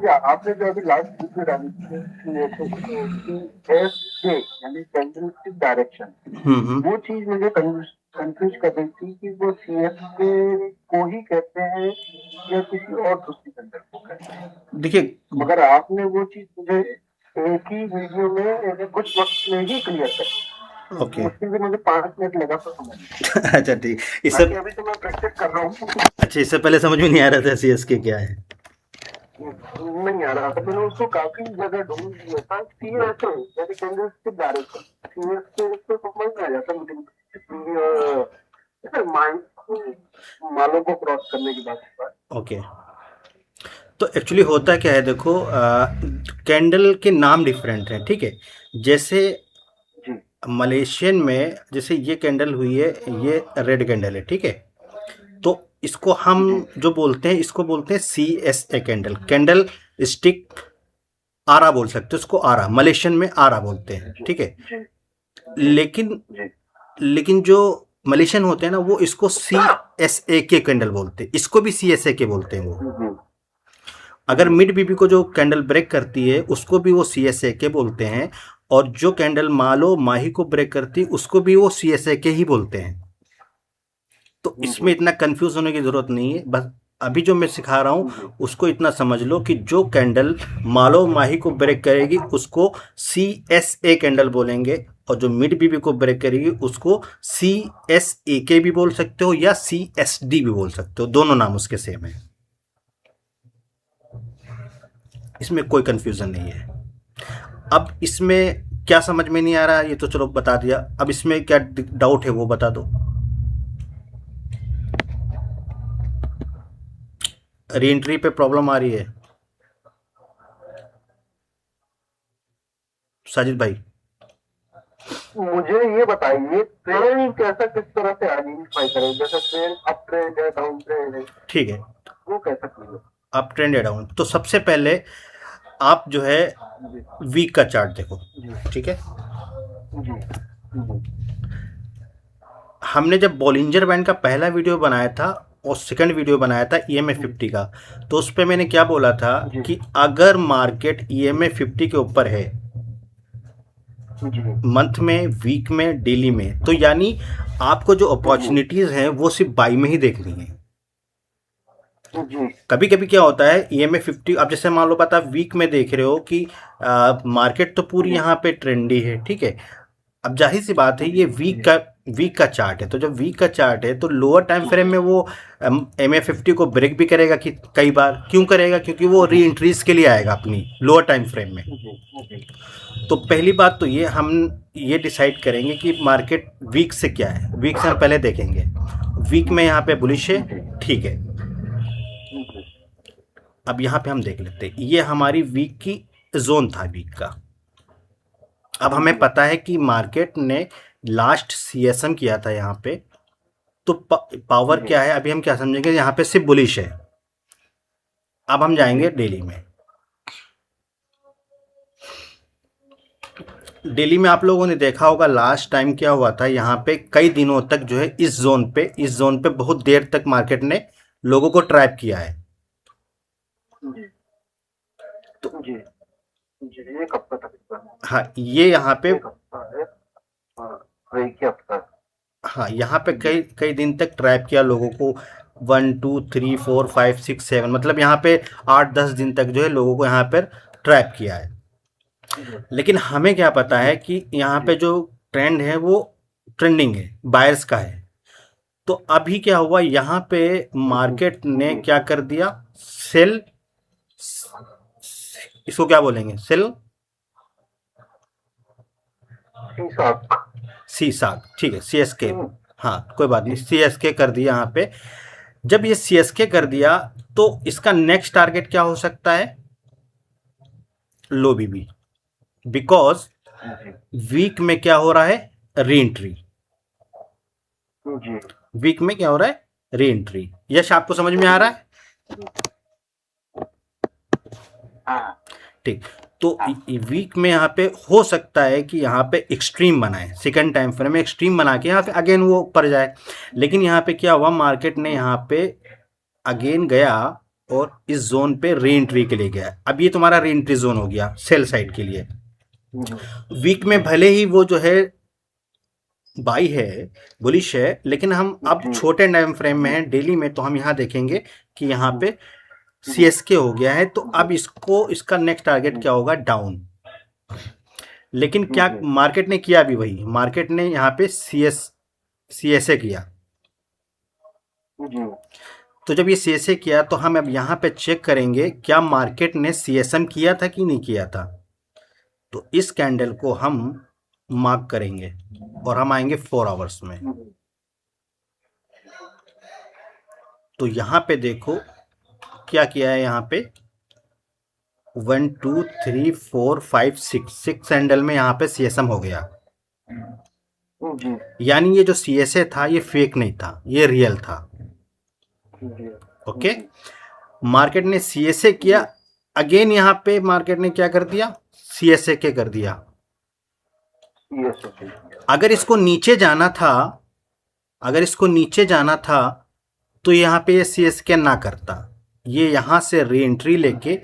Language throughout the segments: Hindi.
आपने जो अभी लास्ट वीडियो डाली थी एस के यानी कैंडलस्टिक डायरेक्शन, हम्म। वो चीज मुझे कंफ्यूज कर रही थी कि वो सी एस के को ही कहते हैं या किसी और दूसरी कैंडल को कहते हैं। देखिए। मगर आपने वो चीज मुझे एक ही वीडियो में कुछ वक्त में ही क्लियर कर दी। ओके। मुश्किल से मुझे 5 मिनट लगा तो समझ। अच्छा ठीक। इससे बाकी अभी तो मैं प्रैक्टिस कर रहा हूँ। अच्छा, इससे पहले समझ में नहीं आ रहा था सीएसके क्या है। नहीं आ रहा था, मैंने उसको काफी जगह ढूंढ लिया था। सी एस ए यानी कैंडलस्टिक डायरेक्शन, सी एस के तो समझ में आ जाता लेकिन माइंड मालों को क्रॉस करने की बात। ओके। तो एक्चुअली होता क्या है, देखो, कैंडल के नाम डिफरेंट हैं, ठीक है। जैसे जी मलेशियन में जैसे ये कैंडल हुई है, ये रेड कैंडल है, ठीक है। तो इसको हम जी जो बोलते हैं, इसको बोलते हैं C S A candle, candle stick आरा बोल सकते हो, इसको आरा, मलेशियन में आरा बोलते हैं, जी ठीक है। जी जी लेकिन जी लेकिन जो मलेशियन होते हैं ना, वो इसको सी एस ए के कैंडल बोलते हैं, इसको भी सी एस ए के बोलते हैं वो। जी अगर जी मिड बीबी को जो कैंडल ब्रेक करती है उसको भी वो सी एस ए के बोलते हैं, और जो कैंडल मालो माही को ब्रेक करती है उसको भी वो सी एस ए के ही बोलते हैं। तो जी इसमें इतना कंफ्यूज होने की जरूरत नहीं है, बस अभी जो मैं सिखा रहा हूँ जी उसको इतना समझ लो कि जो कैंडल मालो माही को ब्रेक करेगी उसको सी एस ए कैंडल बोलेंगे, और जो मिड बीबी को ब्रेक करेगी उसको सी एस ए के भी बोल सकते हो या सी एस डी भी बोल सकते हो, दोनों नाम उसके सेम है, इसमें कोई कंफ्यूजन नहीं है। अब इसमें क्या समझ में नहीं आ रहा, ये तो चलो बता दिया, अब इसमें क्या डाउट है वो बता दो। री एंट्री पे प्रॉब्लम आ रही है साजिद भाई? मुझे ये बताइए ट्रेंड कैसा किस तरह से आइडेंटिफाई करें, जैसे ट्रेंड अप ट्रेंड है डाउन ट्रेंड है, ठीक है। वो कैसा करें? अप ट्रेंड या डाउन, तो सबसे पहले आप जो है जी वीक का चार्ट देखो, जी ठीक है। जी जी हमने जब बॉलिंजर बैंड का पहला वीडियो बनाया था और सेकंड वीडियो बनाया था ई एम ए जी 50 का, तो उस पर मैंने क्या बोला था जी कि अगर मार्केट ई एम ए 50 के ऊपर है जी मंथ में, वीक में, डेली में, तो यानी आपको जो अपॉर्चुनिटीज हैं वो सिर्फ बाई में ही देखनी है। जी कभी कभी क्या होता है ई एम ए 50, अब जैसे मान लो पता वीक में देख रहे हो कि मार्केट तो पूरी जी यहाँ पे ट्रेंडी है, ठीक है। अब जाहिर सी बात है, ये वीक का चार्ट है, तो जब वीक का चार्ट है तो लोअर टाइम फ्रेम में वो एम ए 50 को ब्रेक भी करेगा, कि कई बार क्यों करेगा, क्योंकि वो री इंट्रीज के लिए आएगा अपनी लोअर टाइम फ्रेम में। जी जी तो पहली बात तो ये हम ये डिसाइड करेंगे कि मार्केट वीक से क्या है, वीक से हम पहले देखेंगे। वीक में यहाँ पे बुलिश है, जी ठीक है। जी अब यहाँ पे हम देख लेते हैं, ये हमारी वीक की जोन था वीक का। अब हमें पता है कि मार्केट ने लास्ट सीएसएम किया था यहाँ पे, तो पावर जी क्या है, अभी हम क्या समझेंगे, यहाँ पे सिर्फ बुलिश है। अब हम जाएंगे डेली में। डेली में आप लोगों ने देखा होगा लास्ट टाइम क्या हुआ था, यहाँ पे कई दिनों तक जो है इस जोन पे बहुत देर तक मार्केट ने लोगों को ट्रैप किया है। जी तो जी जी एक हफ्ता तक इसका हाँ, ये यहाँ पे, एक हफ्ता है। हाँ एक ही हफ्ता है। हाँ यहाँ पे जी कई कई दिन तक ट्रैप किया लोगों को, 1 2 3 4 5 6 7, मतलब यहाँ पे 8 10 दिन तक जो है लोगों को यहाँ पर ट्रैप किया है। जी लेकिन हमें क्या पता जी है कि यहाँ जी पे जो ट्रेंड है वो ट्रेंडिंग है, बायर्स का है। तो अभी क्या हुआ, यहाँ पे जी मार्केट ने जी क्या कर दिया, सेल, इसको क्या बोलेंगे, सेल शीशा। सी साग, ठीक है, सी एस के, हम्म, हाँ कोई बात नहीं, जी सी एस के कर दिया यहाँ पे। जब ये सी एस के कर दिया तो इसका नेक्स्ट टारगेट क्या हो सकता है, लो बीबी, बिकॉज जी वीक में क्या हो रहा है, री एंट्री। जी वीक में क्या हो रहा है, री एंट्री। यश आपको समझ में आ रहा है? हाँ ठीक। तो वीक में यहाँ पे हो सकता है कि यहाँ पे एक्सट्रीम बनाए, सेकंड टाइम फ्रेम में एक्सट्रीम बना के यहाँ पे अगेन वो ऊपर जाए। लेकिन यहाँ पे क्या हुआ, मार्केट ने यहाँ पे अगेन गया और इस जोन पे री एंट्री के लिए गया। अब ये तुम्हारा री एंट्री जोन हो गया सेल साइड के लिए। वीक में भले ही वो जो है बाई है, बुलिश है, लेकिन हम अब छोटे टाइम फ्रेम में हैं, डेली में, तो हम यहाँ देखेंगे कि यहाँ पे CSK हो गया है, तो अब इसका नेक्स्ट टारगेट क्या होगा, डाउन। लेकिन क्या मार्केट ने किया भी वही, मार्केट ने यहाँ पे CSA किया। तो जब ये CSA किया तो हम अब यहाँ पे चेक करेंगे क्या मार्केट ने CSM किया था कि नहीं किया था। तो इस कैंडल को हम मार्क करेंगे और हम आएंगे 4 आवर्स में। तो यहाँ पे देखो क्या किया है, यहाँ पे 1 2 3 4 5 6 कैंडल में यहाँ पे CSM हो गया। यानी ये जो CSA था ये फेक नहीं था, ये रियल था। ओके, मार्केट ने CSA किया, अगेन यहाँ पे मार्केट ने क्या कर दिया, CSA के कर दिया। अगर इसको नीचे जाना था, तो यहाँ पे ये CSK ना करता, ये यहां से री एंट्री लेके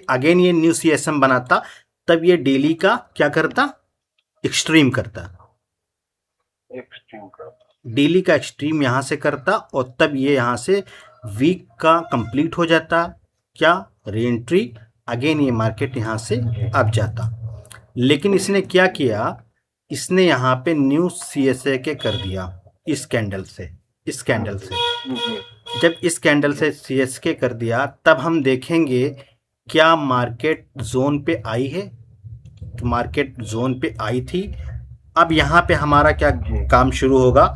अगेन ये न्यू CSM बनाता, तब ये डेली का क्या करता, एक्सट्रीम करता, डेली का एक्सट्रीम यहां से करता, और तब ये यहां से वीक का कंप्लीट हो जाता, क्या, री एंट्री, अगेन ये मार्केट यहां से अब जाता। लेकिन इसने क्या किया, इसने यहाँ पे न्यू CSA के कर दिया इस कैंडल से। जब इस कैंडल से CSK कर दिया, तब हम देखेंगे क्या मार्केट जोन पे आई है, मार्केट जोन पे आई थी। अब यहाँ पे हमारा क्या काम शुरू होगा,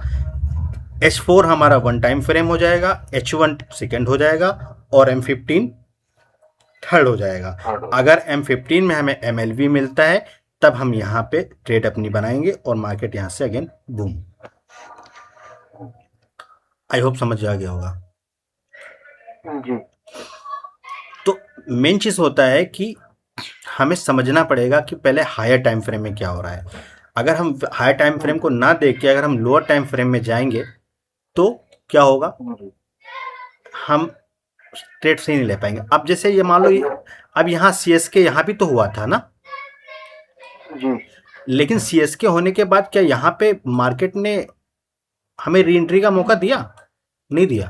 H4 हमारा 1 टाइम फ्रेम हो जाएगा, H1 सेकेंड हो जाएगा, और M15 थर्ड हो जाएगा। अगर M15 में हमें MLV मिलता है, तब हम यहाँ पे ट्रेड अपनी बनाएंगे और मार्केट यहाँ से अगेन बूम। आई होप समझ आ गया होगा जी। तो मेन चीज होता है कि हमें समझना पड़ेगा कि पहले हायर टाइम फ्रेम में क्या हो रहा है। अगर हम हायर टाइम फ्रेम को ना देख के अगर हम लोअर टाइम फ्रेम में जाएंगे तो क्या होगा, हम ट्रेड सही नहीं ले पाएंगे। अब जैसे ये मान लो अब यहाँ CSK यहाँ भी तो हुआ था ना जी, लेकिन CSK होने के बाद क्या यहाँ पे मार्केट ने हमें री एंट्री का मौका दिया, नहीं दिया,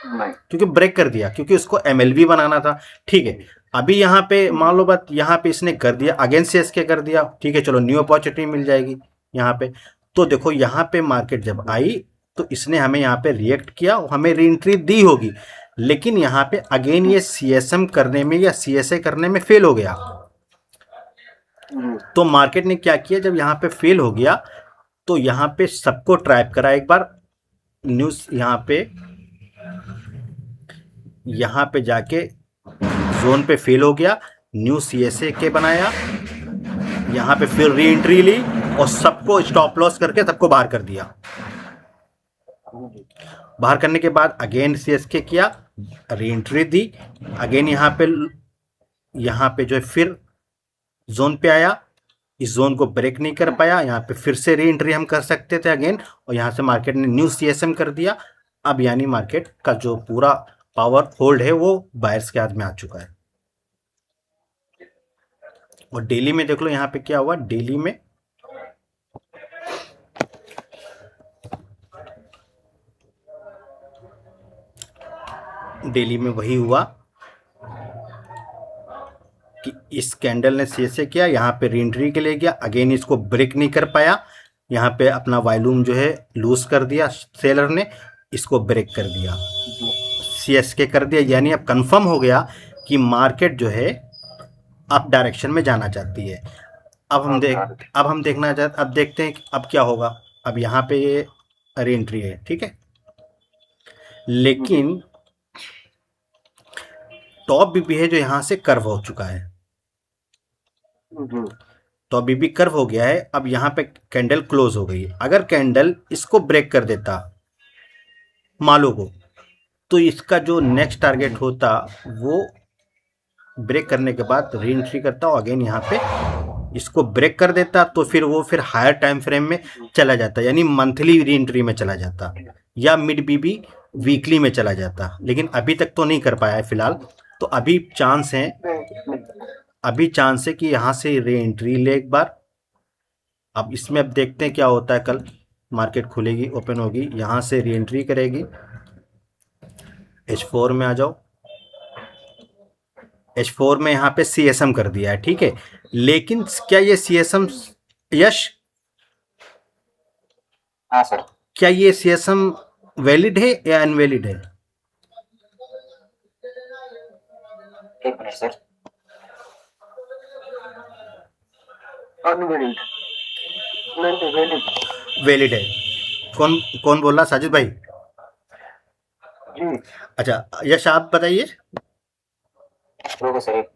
क्योंकि ब्रेक कर दिया, क्योंकि उसको MLV बनाना था। ठीक है, अभी यहाँ पे मान लो बात, यहाँ पे इसने कर दिया, अगेन CSK कर दिया, ठीक है, चलो न्यू अपॉर्चुनिटी मिल जाएगी यहाँ पे। तो देखो यहाँ पे मार्केट जब आई तो इसने हमें यहाँ पे रिएक्ट किया, हमें री एंट्री दी होगी, लेकिन यहाँ पे अगेन ये CSM करने में या CSA करने में फेल हो गया। तो मार्केट ने क्या किया, जब यहाँ पे फेल हो गया तो यहाँ पे सबको ट्रैप करा एक बार, न्यूज यहाँ पे जाके जोन पे फेल हो गया, न्यू CSA के बनाया, यहाँ पे फिर री एंट्री ली और सबको स्टॉप लॉस करके सबको बाहर कर दिया। बाहर करने के बाद अगेन CSK किया, री एंट्री दी, अगेन यहाँ पे जो है फिर जोन पे आया, इस जोन को ब्रेक नहीं कर पाया, यहाँ पे फिर से री एंट्री हम कर सकते थे अगेन, और यहाँ से मार्केट ने न्यू CSM कर दिया। अब यानी मार्केट का जो पूरा पावर होल्ड है वो बायर्स के हाथ में आ चुका है। और डेली में देख लो यहाँ पे क्या हुआ, डेली में वही हुआ कि इस कैंडल ने CSA किया, यहाँ पे री एंट्री के लिए गया, अगेन इसको ब्रेक नहीं कर पाया, यहाँ पे अपना वॉल्यूम जो है लूज कर दिया सेलर ने, इसको ब्रेक कर दिया, CSK कर दिया। यानी अब कंफर्म हो गया कि मार्केट जो है अप डायरेक्शन में जाना चाहती है। अब देखते हैं कि अब क्या होगा। अब यहाँ पे ये री एंट्री है, ठीक है, लेकिन टॉप बीपी है जो यहाँ से कर्व हो चुका है, तो बीपी कर्व हो गया है। अब यहाँ पे कैंडल क्लोज हो गई। अगर कैंडल इसको ब्रेक कर देता मालो को, तो इसका जो नेक्स्ट टारगेट होता वो ब्रेक करने के बाद री एंट्री करता और अगेन यहाँ पे इसको ब्रेक कर देता, तो फिर वो हायर टाइम फ्रेम में चला जाता, यानी मंथली री एंट्री में चला जाता। या मिड बीबी वीकली में चला जाता, लेकिन अभी तक तो नहीं कर पाया है फिलहाल। तो अभी चांस है, अभी चांस है कि यहाँ से री एंट्री ले एक बार। अब इसमें अब देखते हैं क्या होता है। कल मार्केट खुलेगी, ओपन होगी, यहाँ से री एंट्री करेगी। H4 में आ जाओ। H4 में यहाँ पे CSM कर दिया है, ठीक है। लेकिन क्या ये CSM, यश, हाँ सर। क्या ये CSM वैलिड है या अनवैलिड है? एक मिनट सर। अनवैलिड नहीं, वैलिड वैलिड है। कौन कौन बोल रहा? साजिद भाई? जी। अच्छा यश आप बताइए। रुको सर, एक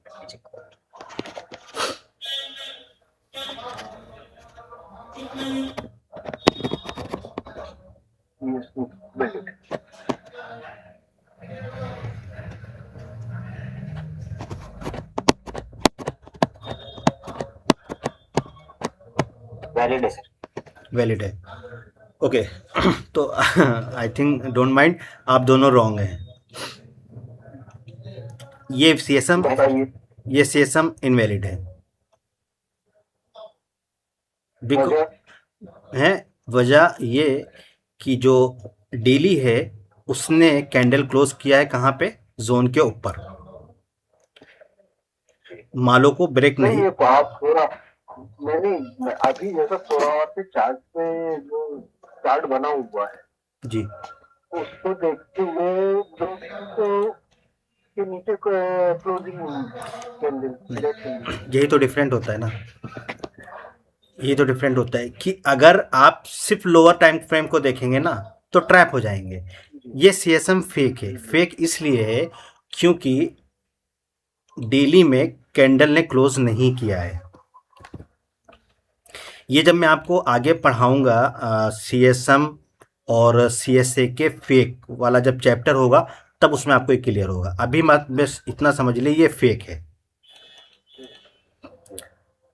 वैलिड वैलिड है सर। वैलिड है, ओके। तो आई थिंक डोंट माइंड, आप दोनों रॉन्ग हैं। ये CSM, बताइए। ये CSM इनवैलिड है। है वजह ये कि जो डेली है उसने कैंडल क्लोज किया है कहाँ पे? जोन के ऊपर। मालों को ब्रेक नहीं, नहीं। ये आप थोड़ा नहीं, अभी जैसा थोड़ा से चार्ट पे जो चार्ट बना हुआ है जी, उसको देखते हुए के नीचे क्लोजिंग कैंडल, यही तो डिफरेंट होता है ना। ये तो डिफरेंट होता है कि अगर आप सिर्फ लोअर टाइम फ्रेम को देखेंगे ना तो ट्रैप हो जाएंगे। ये CSM फेक है। फेक इसलिए है क्योंकि डेली में कैंडल ने क्लोज नहीं किया है। ये जब मैं आपको आगे पढ़ाऊंगा CSM और CSA के फेक वाला जब चैप्टर होगा तब उसमें आपको एक क्लियर होगा। अभी मत बस इतना समझ लीजिए ये फेक है।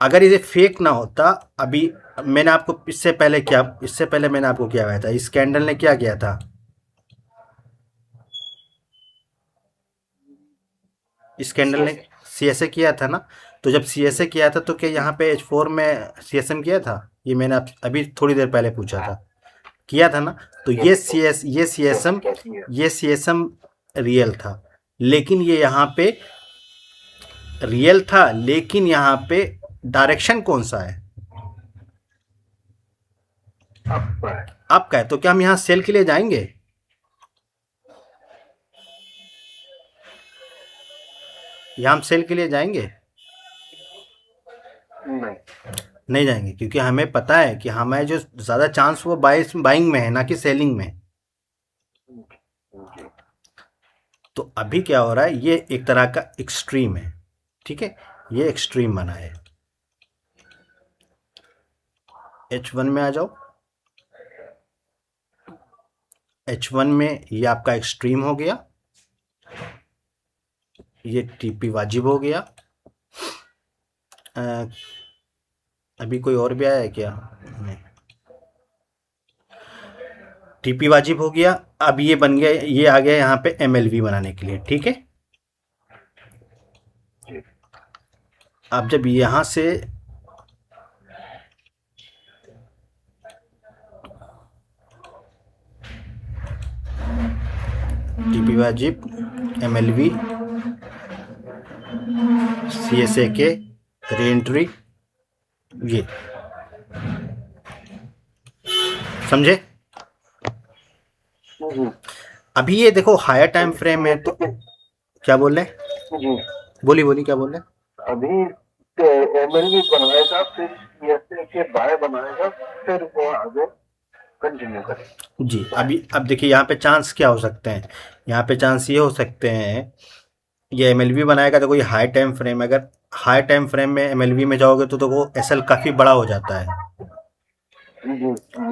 अगर ये फेक ना होता, अभी मैंने आपको इससे पहले मैंने आपको क्या बताया था? इस कैंडल ने क्या किया था? इस कैंडल ने CSA किया था ना। तो जब CSA किया था तो क्या यहाँ पे H4 में CSM किया था? ये मैंने आप अभी थोड़ी देर पहले पूछा था, किया था ना। तो ये CSM रियल था, लेकिन ये यहाँ पे रियल था, लेकिन यहाँ पे डायरेक्शन कौन सा है? आपका है। तो क्या हम यहाँ सेल के लिए जाएंगे? यहाँ हम सेल के लिए जाएंगे? नहीं जाएंगे, क्योंकि हमें पता है कि हमें जो ज़्यादा चांस वो बाइंग में है, ना कि सेलिंग में। तो अभी क्या हो रहा है, ये एक तरह का एक्सट्रीम है, ठीक है। ये एक्सट्रीम बना है। H1 में आ जाओ। H1 में ये आपका एक्सट्रीम हो गया, ये TP वाजिब हो गया। अभी कोई और भी आया है क्या? नहीं, TP वाजिब हो गया। अब ये बन गया, ये आ गया यहाँ पे MLV बनाने के लिए, ठीक है। अब जब यहाँ से TP वाजिब, MLV, CSA के री एंट्री, ये समझे? अभी ये देखो हायर टाइम फ्रेम है तो क्या बोल रहे? बोली क्या बोल रहे? अभी MLV बनाएगा, फिर CSA के बाय बनाएगा, फिर वो आगे कंटिन्यू करेगा। जी, अभी अब देखिए यहाँ पे चांस क्या हो सकते हैं। यहाँ पे चांस ये हो सकते हैं, ये MLV बनाएगा तो कोई हाई टाइम फ्रेम, अगर हाई टाइम फ्रेम में MLV में जाओगे तो वो SL काफ़ी बड़ा हो जाता है।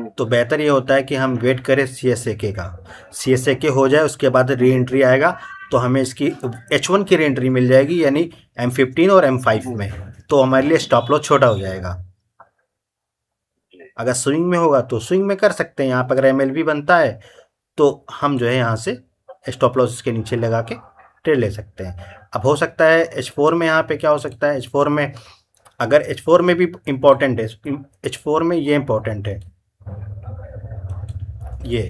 तो बेहतर ये होता है कि हम वेट करें CSA का। CSA हो जाए उसके बाद री एंट्री आएगा तो हमें इसकी H1 की री एंट्री मिल जाएगी, यानी M15 और M5 में। तो हमारे लिए स्टॉप लॉस छोटा हो जाएगा। अगर स्विंग में होगा तो स्विंग में कर सकते हैं। यहाँ पर अगर MLV बनता है तो हम जो है यहाँ से स्टॉप लॉस के नीचे लगा के ट्रेड ले सकते हैं। अब हो सकता है H4 में यहाँ पे क्या हो सकता है, H4 में अगर H4 में भी इम्पोर्टेंट है, H4 में ये इम्पोर्टेंट है, ये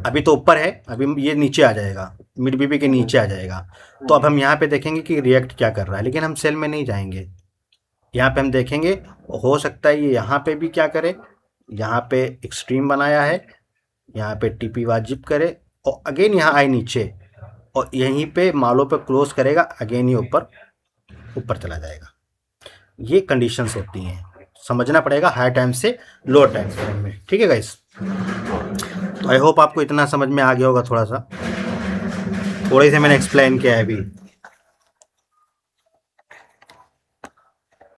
अभी तो ऊपर है, अभी ये नीचे आ जाएगा, मिड बीबी के नीचे आ जाएगा। तो अब हम यहाँ पे देखेंगे कि रिएक्ट क्या कर रहा है, लेकिन हम सेल में नहीं जाएंगे। यहाँ पे हम देखेंगे, हो सकता है ये यहाँ पे भी क्या करे, यहाँ पे एक्सट्रीम बनाया है, यहाँ पे टीपी वाजिब करे और अगेन यहाँ आए नीचे और यहीं पे मालों पे क्लोज करेगा, अगेन ये ऊपर चला जाएगा। ये कंडीशंस होती हैं, समझना पड़ेगा हाई टाइम से लो टाइम फ्रेम में। ठीक है गाइस, तो आई होप आपको इतना समझ में आ गया होगा। थोड़ा से मैंने एक्सप्लेन किया है अभी।